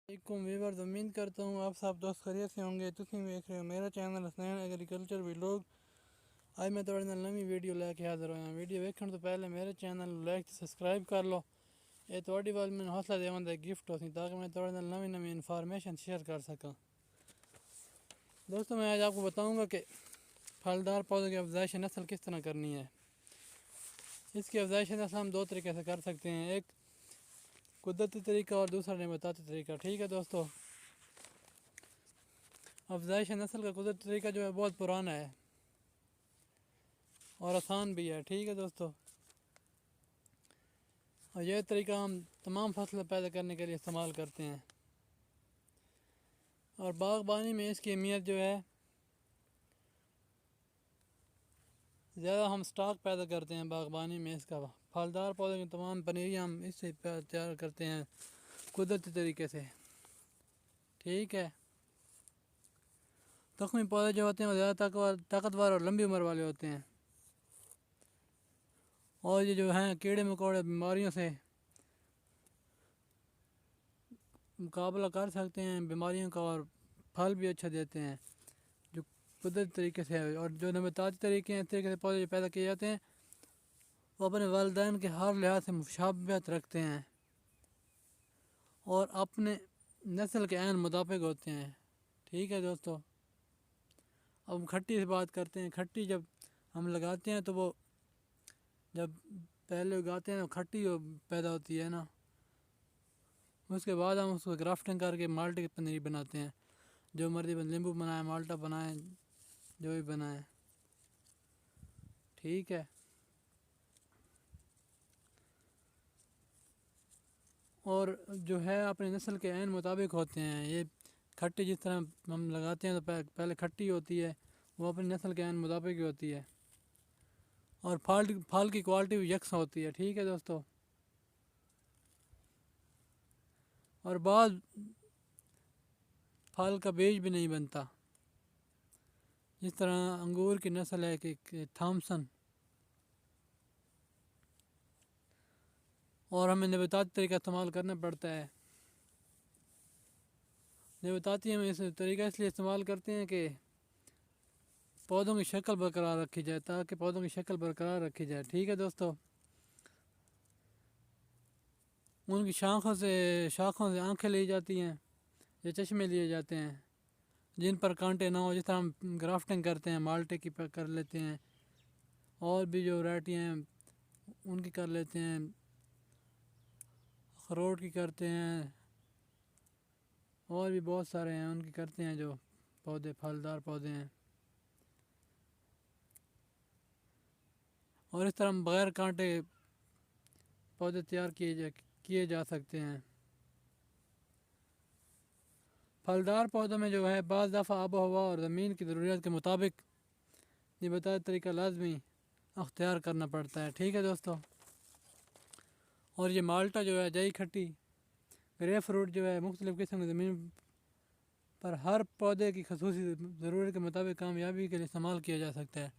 علیکم ویورز، امید کرتا ہوں آپ سب دوست خیریت سے ہوں گے۔ تسی ویکھ رہے ہو میرا چینل حسنین ایگریکلچر ولاگ۔ آج میں تھوڑے نال نویں ویڈیو لے کے حاضر ہویا۔ ویڈیو ویکھن تو پہلے میرے چینل لائک تے سبسکرائب کر لو۔ یہ تھوڑی وال میں حوصلہ دیوان دا گفٹ ہوسی تاکہ میں تھوڑے نال نویں انفارمیشن شیئر کر سکاں۔ دوستوں، میں آج آپ کو بتاؤں گا کہ پھلدار پودوں کی افزائش نسل کس طرح کرنی ہے۔ اس کی افزائش نسل ہم دو طریقے سے کر سکتے ہیں، ایک قدرتی طریقہ اور دوسرا نباتاتی طریقہ۔ ٹھیک ہے دوستو، افزائش نسل کا قدرتی طریقہ جو ہے بہت پرانا ہے اور آسان بھی ہے۔ ٹھیک ہے دوستو، اور یہ طریقہ ہم تمام فصلیں پیدا کرنے کے لیے استعمال کرتے ہیں، اور باغبانی میں اس کی اہمیت جو ہے زیادہ ہم سٹاک پیدا کرتے ہیں باغبانی میں اس کا۔ پھلدار پودوں کی تمام پنیریاں ہم اس سے تیار کرتے ہیں قدرتی طریقے سے۔ ٹھیک ہے، تخمی پودے جو ہوتے ہیں وہ زیادہ طاقتور اور لمبی عمر والے ہوتے ہیں، اور یہ جو ہیں کیڑے مکوڑے بیماریوں سے مقابلہ کر سکتے ہیں بیماریوں کا، اور پھل بھی اچھا دیتے ہیں جو قدرتی طریقے سے ہے۔ اور جو نباتاتی طریقے ہیں، اس طریقے سے پودے جو پیدا کیے جاتے ہیں وہ اپنے والدین کے ہر لحاظ سے مشابہت رکھتے ہیں اور اپنے نسل کے عین مطابق ہوتے ہیں۔ ٹھیک ہے دوستو، اب ہم کھٹی سے بات کرتے ہیں۔ کھٹی جب ہم لگاتے ہیں تو وہ جب پہلے اگاتے ہیں تو کھٹی پیدا ہوتی ہے نا، اس کے بعد ہم اس کو گرافٹنگ کر کے مالٹے کی پنیری بناتے ہیں۔ جو مرضی لیمبو بنائیں، مالٹا بنائیں، جو بھی بنائیں۔ ٹھیک ہے، اور جو ہے اپنے نسل کے عین مطابق ہوتے ہیں۔ یہ کھٹی جس طرح ہم لگاتے ہیں تو پہلے کھٹی ہوتی ہے، وہ اپنی نسل کے عین مطابق ہی ہوتی ہے، اور پھل کی کوالٹی بھی یکساں ہوتی ہے۔ ٹھیک ہے دوستو، اور بعض پھل کا بیج بھی نہیں بنتا، جس طرح انگور کی نسل ہے کہ تھامسن، اور ہمیں نباتاتی طریقہ استعمال کرنا پڑتا ہے۔ نباتاتی ہم اس طریقہ اس لیے استعمال کرتے ہیں کہ پودوں کی شکل برقرار رکھی جائے، تاکہ پودوں کی شکل برقرار رکھی جائے۔ ٹھیک ہے دوستو، ان کی شاخوں سے آنکھیں لی جاتی ہیں یا چشمے لیے جاتے ہیں جن پر کانٹے نہ ہو، جس طرح ہم گرافٹنگ کرتے ہیں مالٹے کی کر لیتے ہیں، اور بھی جو ورائٹی ہیں ان کی کر لیتے ہیں، اخروٹ کی کرتے ہیں، اور بھی بہت سارے ہیں ان کی کرتے ہیں جو پودے پھلدار پودے ہیں۔ اور اس طرح ہم بغیر کانٹے پودے تیار کیے جا سکتے ہیں۔ پھلدار پودوں میں جو ہے بعض دفعہ آب و ہوا اور زمین کی ضروریات کے مطابق نباتاتی طریقہ لازمی اختیار کرنا پڑتا ہے۔ ٹھیک ہے دوستو، اور یہ مالٹا جو ہے جئی کھٹی، گریپ فروٹ جو ہے مختلف قسم کی زمین پر ہر پودے کی خصوصی ضرورت کے مطابق کامیابی کے لیے استعمال کیا جا سکتا ہے۔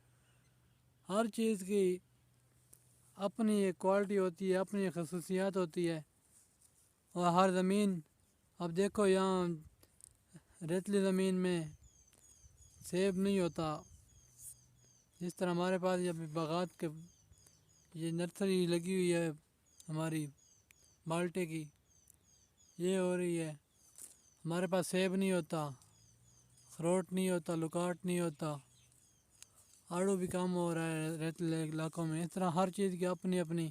ہر چیز کی اپنی ایک کوالٹی ہوتی ہے، اپنی ایک خصوصیات ہوتی ہے، اور ہر زمین، اب دیکھو یہاں ریتلی زمین میں سیب نہیں ہوتا، جس طرح ہمارے پاس یہ باغات کے یہ نرسری لگی ہوئی ہے ہماری مالٹے کی، یہ ہو رہی ہے، ہمارے پاس سیب نہیں ہوتا، اخروٹ نہیں ہوتا، لکاٹ نہیں ہوتا، آڑو بھی کم ہو رہا ہے ریتلے علاقوں میں۔ اس طرح ہر چیز کی اپنی اپنی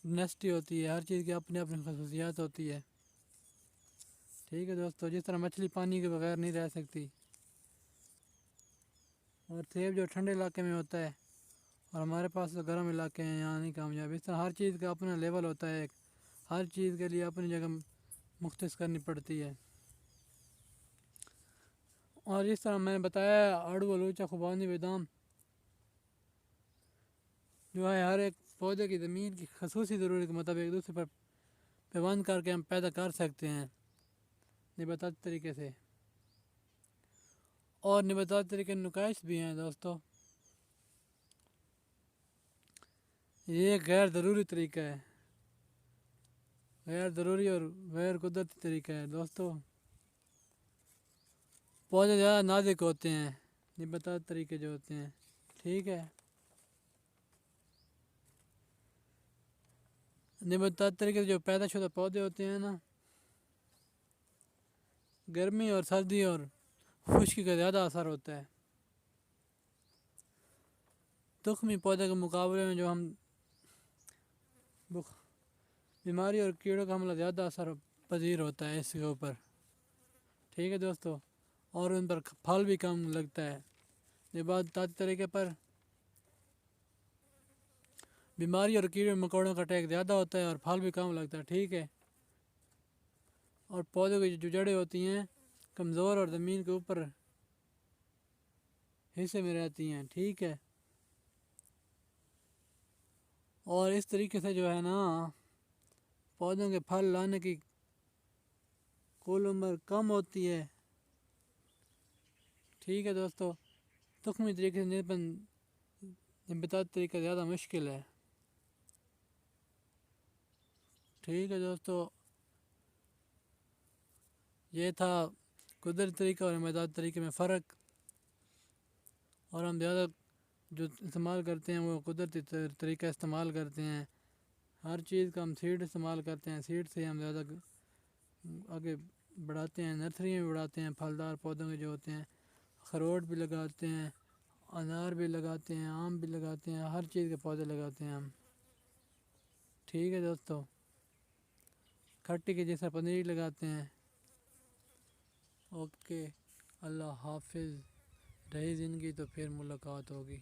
نیسٹی ہوتی ہے، ہر چیز کی اپنی اپنی خصوصیات ہوتی ہے۔ ٹھیک ہے دوستو، جس طرح مچھلی پانی کے بغیر نہیں رہ سکتی، اور سیب جو ٹھنڈے علاقے میں ہوتا ہے اور ہمارے پاس تو گرم علاقے ہیں، یہاں نہیں کامیاب۔ اس طرح ہر چیز کا اپنا لیول ہوتا ہے، ہر چیز کے لیے اپنی جگہ مختص کرنی پڑتی ہے۔ اور اس طرح میں نے بتایا آڑو، آلوچہ، خوبانی، بادام جو ہے ہر ایک پودے کی زمین کی خصوصی ضرورت کے مطابق ایک دوسرے پر پیوند کر کے ہم پیدا کر سکتے ہیں نباتاتی طریقے سے۔ اور نباتاتی طریقے نقائص بھی ہیں دوستو، یہ ایک غیر ضروری طریقہ ہے۔ غیر ضروری اور غیر قدرتی طریقہ ہے دوستو۔ پودے زیادہ نازک ہوتے ہیں، نباتات طریقے جو ہوتے ہیں، ٹھیک ہے۔ نباتات طریقے سے جو پیدا شدہ پودے ہوتے ہیں نا، گرمی اور سردی اور خشکی کا زیادہ اثر ہوتا ہے۔ تخمی پودے کے مقابلے میں جو ہم بیماری اور کیڑوں کا حملہ زیادہ اثر پذیر ہوتا ہے اس کے اوپر، ٹھیک ہے دوستو، اور ان پر پھل بھی کم لگتا ہے۔ نباتاتی طریقے پر بیماری اور کیڑے مکوڑوں کا اٹیک زیادہ ہوتا ہے اور پھل بھی کم لگتا ہے، ٹھیک ہے۔ اور پودوں کی جو جڑیں ہوتی ہیں کمزور اور زمین کے اوپر حصے میں رہتی ہیں، ٹھیک ہے۔ اور اس طریقے سے جو ہے نا پودوں کے پھل لانے کی کل عمر کم ہوتی ہے، ٹھیک ہے دوستو۔ تخمی طریقے سے نباتاتی طریقہ زیادہ مشکل ہے، ٹھیک ہے دوستو۔ یہ تھا قدرتی طریقہ اور نباتاتی طریقے میں فرق، اور ہم زیادہ جو استعمال کرتے ہیں وہ قدرتی طریقہ استعمال کرتے ہیں۔ ہر چیز کا ہم سیڈ استعمال کرتے ہیں، سیڈ سے ہم زیادہ آگے بڑھاتے ہیں، نرسری میں بڑھاتے ہیں پھلدار پودوں کے جو ہوتے ہیں، اخروٹ بھی لگاتے ہیں، انار بھی لگاتے ہیں، آم بھی لگاتے ہیں، ہر چیز کے پودے لگاتے ہیں ہم، ٹھیک ہے دوستو۔ کھٹی کے جیسا پنیر لگاتے ہیں۔ اوکے، اللہ حافظ، رہی زندگی تو پھر ملاقات ہوگی۔